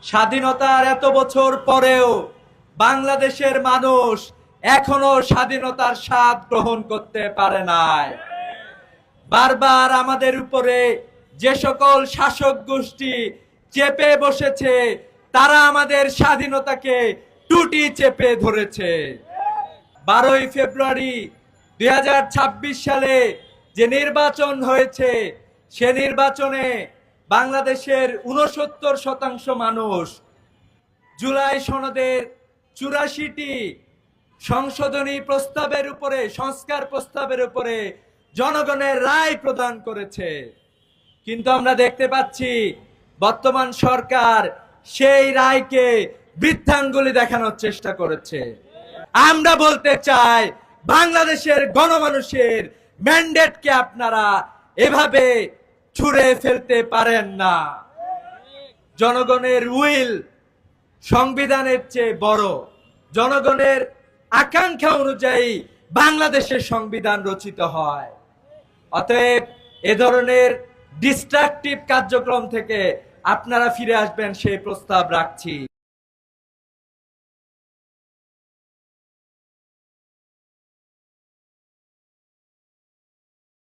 স্বাধীনতার এত বছর পরেও বাংলাদেশের মানুষ এখনো স্বাধীনতার স্বাদ গ্রহণ করতে পারে নাই। বারবার আমাদের উপরে যে সকল শাসক গোষ্ঠী চেপে বসেছে, তারা আমাদের স্বাধীনতাকে টুটি চেপে ধরেছে। 12ই ফেব্রুয়ারি 2026 সালে যে নির্বাচন হয়েছে, সে নির্বাচনে বাংলাদেশের 69% মানুষ জুলাই সনদের 84টি সংশোধনী প্রস্তাবের উপরে, সংস্কার প্রস্তাবের উপরে জনগণের রায় প্রদান করেছে। কিন্তু আমরা দেখতে পাচ্ছি বর্তমান সরকার সেই রায়কে বৃদ্ধাঙ্গুলি দেখানোর চেষ্টা করেছে। আমরা বলতে চাই, বাংলাদেশের গণমানুষের ম্যান্ডেটকে আপনারা এভাবে ছুঁড়ে ফেলতে পারেন না। জনগণের উইল সংবিধানের চেয়ে বড়। জনগণের আকাঙ্ক্ষা অনুযায়ী বাংলাদেশের সংবিধান রচিত হয়। অতএব এ ধরনের ডিস্ট্রাকটিভ কার্যক্রম থেকে আপনারা ফিরে আসবেন, সেই প্রস্তাব রাখছি।